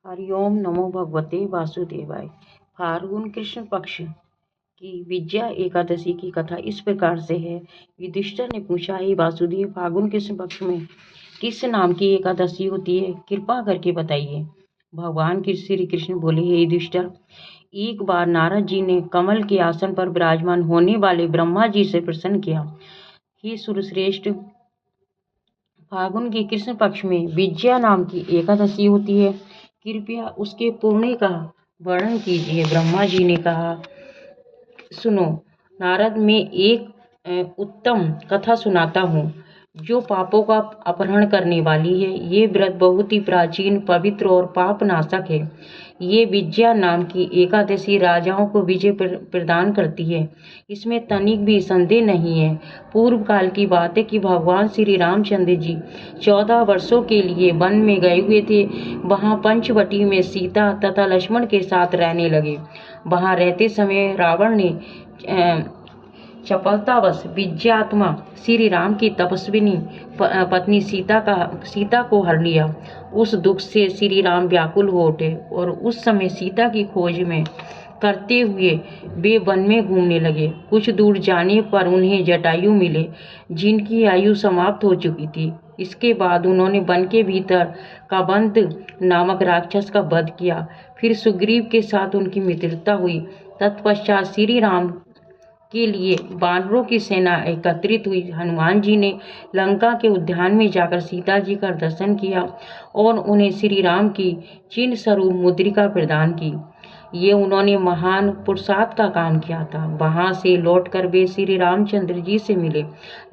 हरिओम नमो भगवते वासुदेवाय। फाल्गुन कृष्ण पक्ष की विजया एकादशी की कथा इस प्रकार से है। युधिष्ठिर ने पूछा, हे वासुदेव, फाल्गुन कृष्ण पक्ष में किस नाम की एकादशी होती है? कृपा करके बताइए। भगवान श्री कृष्ण बोले, हे युधिष्ठिर, एक बार नारद जी ने कमल के आसन पर विराजमान होने वाले ब्रह्मा जी से प्रश्न किया, हे सुरश्रेष्ठ, फाल्गुन के कृष्ण पक्ष में विजया नाम की एकादशी होती है, कृपया उसके पुण्य का वर्णन कीजिए। ब्रह्मा जी ने कहा, सुनो नारद, मैं एक उत्तम कथा सुनाता हूँ जो पापों का अपहरण करने वाली है। ये व्रत बहुत ही प्राचीन, पवित्र और पाप नाशक है। ये विजया नाम की एकादशी राजाओं को विजय प्रदान करती है, इसमें तनिक भी संदेह नहीं है। पूर्व काल की बात है कि भगवान श्री रामचंद्र जी 14 वर्षों के लिए वन में गए हुए थे। वहाँ पंचवटी में सीता तथा लक्ष्मण के साथ रहने लगे। वहाँ रहते समय रावण ने चपलतावश विजयात्मा श्री राम की तपस्विनी पत्नी सीता को हर लिया। उस दुख से श्री राम व्याकुल हो उठे और उस समय सीता की खोज में करते हुए वे वन में घूमने लगे। कुछ दूर जाने पर उन्हें जटायु मिले, जिनकी आयु समाप्त हो चुकी थी। इसके बाद उन्होंने वन के भीतर काबंद नामक राक्षस का वध किया। फिर सुग्रीव के साथ उनकी मित्रता हुई। तत्पश्चात श्री राम के लिए वानरों की सेना एकत्रित हुई। हनुमान जी ने लंका के उद्यान में जाकर सीता जी का दर्शन किया और उन्हें श्री राम की चिन्ह स्वरूप मुद्रिका प्रदान की। ये उन्होंने महान पुरुषार्थ का काम किया था। वहां से लौटकर वे श्री रामचंद्र जी से मिले,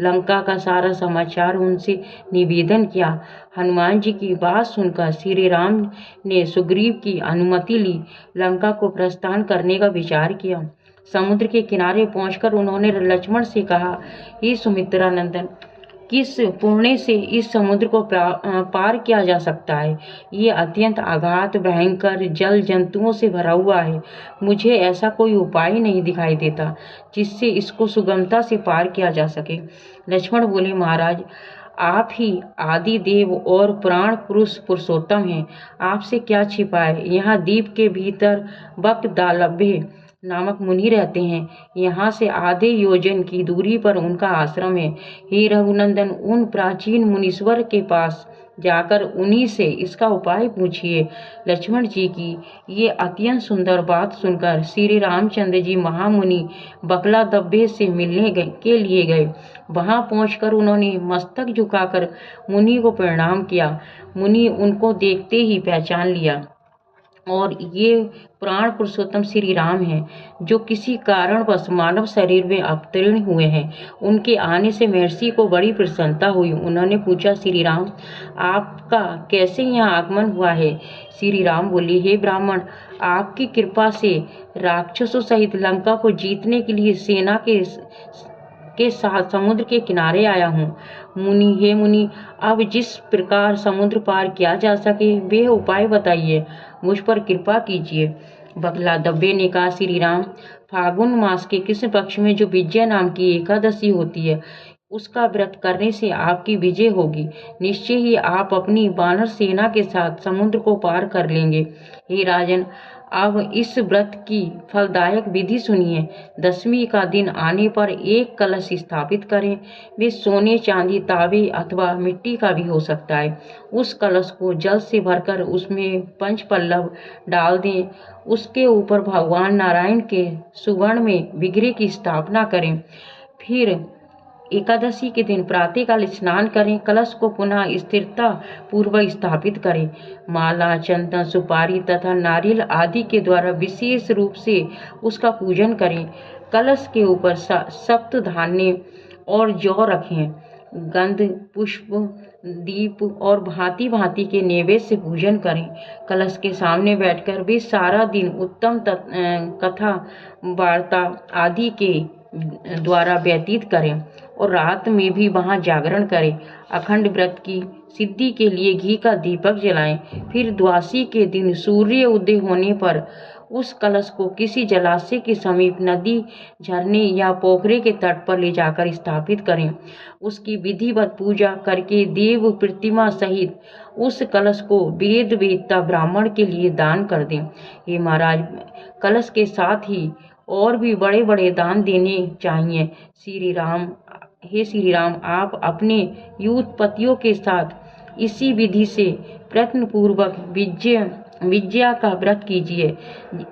लंका का सारा समाचार उनसे निवेदन किया। हनुमान जी की बात सुनकर श्री राम ने सुग्रीव की अनुमति ली, लंका को प्रस्थान करने का विचार किया। समुद्र के किनारे पहुंचकर उन्होंने लक्ष्मण से कहा, हे सुमित्रानंदन, किस पुण्य से इस समुद्र को पार किया जा सकता है? ये अत्यंत आघात, भयंकर, जल जंतुओं से भरा हुआ है। मुझे ऐसा कोई उपाय नहीं दिखाई देता जिससे इसको सुगमता से पार किया जा सके। लक्ष्मण बोले, महाराज, आप ही आदि देव और प्राण पुरुष पुरुषोत्तम हैं। आपसे क्या छिपा है? यहाँ द्वीप के भीतर बकदालभ्य नामक मुनि रहते हैं। यहाँ से आधे योजन की दूरी पर उनका आश्रम है। हे रघुनंदन, उन प्राचीन मुनीश्वर के पास जाकर उन्हीं से इसका उपाय पूछिए। लक्ष्मण जी की ये अत्यंत सुंदर बात सुनकर श्री रामचंद्र जी महामुनि बकलादब्बे से मिलने के लिए गए। वहां पहुंचकर उन्होंने मस्तक झुकाकर मुनि को प्रणाम किया। मुनि उनको देखते ही पहचान लिया और ये प्राण पुरुषोत्तम श्री राम हैं, जो किसी कारणवश मानव शरीर में अवतीर्ण हुए हैं। उनके आने से महर्षि को बड़ी प्रसन्नता हुई। उन्होंने पूछा, श्री राम, आपका कैसे यहाँ आगमन हुआ है? श्री राम बोले, हे ब्राह्मण, आपकी कृपा से राक्षसों सहित लंका को जीतने के लिए सेना के साथ समुद्र के किनारे आया हूँ। हे मुनि, अब जिस प्रकार समुद्र पार किया जा सके वे उपाय बताइए, मुझ पर कृपा कीजिए। बकलादब्बे ने कहा, श्री राम, फाल्गुन मास के कृष्ण पक्ष में जो विजया नाम की एकादशी होती है, उसका व्रत करने से आपकी विजय होगी। निश्चय ही आप अपनी वानर सेना के साथ समुद्र को पार कर लेंगे। हे राजन, अब इस व्रत की फलदायक विधि सुनिए। दशमी का दिन आने पर एक कलश स्थापित करें। वे सोने, चांदी, तांबे अथवा मिट्टी का भी हो सकता है। उस कलश को जल से भरकर उसमें पंचपल्लव डाल दें। उसके ऊपर भगवान नारायण के सुवर्ण में विग्रह की स्थापना करें। फिर एकादशी के दिन प्रातःकाल स्नान करें। कलश को पुनः स्थिरता पूर्वक स्थापित करें। माला, चंदन, सुपारी तथा नारियल आदि के द्वारा विशेष रूप से उसका पूजन करें। कलश के ऊपर सप्त धान्य और जौ रखें। गंध, पुष्प, दीप और भांति भांति के नैवेद्य से पूजन करें। कलश के सामने बैठकर वे सारा दिन उत्तम कथा, वार्ता आदि के द्वारा व्यतीत करें और रात में भी वहां जागरण करें। अखंड व्रत की सिद्धि के लिए घी का दीपक जलाएं। फिर द्वादशी के दिन सूर्य उदय होने पर उस कलश को किसी जलाशय के समीप, नदी, झरने या पोखरे के तट पर ले जाकर स्थापित करें। उसकी विधिवत पूजा करके देव प्रतिमा सहित उस कलश को वेद वेदता ब्राह्मण के लिए दान कर दें। हे महाराज, कलश के साथ ही और भी बड़े बड़े दान देने चाहिए। हे श्री राम, आप अपने युवपतियों के साथ इसी विधि से प्रयत्नपूर्वक विजया का व्रत कीजिए,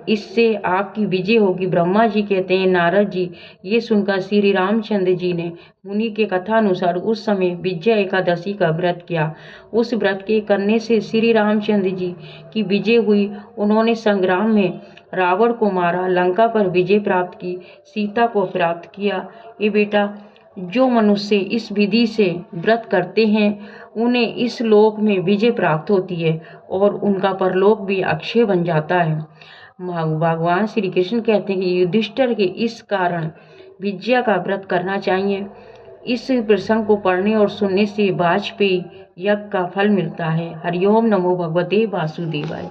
इससे आपकी विजय होगी। ब्रह्मा जी कहते हैं, नारद जी, ये सुनकर श्री रामचंद्र जी ने मुनि के कथा अनुसार उस समय विजया एकादशी का व्रत किया। उस व्रत के करने से श्री रामचंद्र जी की विजय हुई। उन्होंने संग्राम में रावण को मारा, लंका पर विजय प्राप्त की, सीता को प्राप्त किया। ये बेटा, जो मनुष्य इस विधि से व्रत करते हैं उन्हें इस लोक में विजय प्राप्त होती है और उनका परलोक भी अक्षय बन जाता है। भगवान श्री कृष्ण कहते हैं कि युधिष्ठिर के इस कारण विजया का व्रत करना चाहिए। इस प्रसंग को पढ़ने और सुनने से वाजपेयी यज्ञ का फल मिलता है। हरिओम नमो भगवते वासुदेवाय।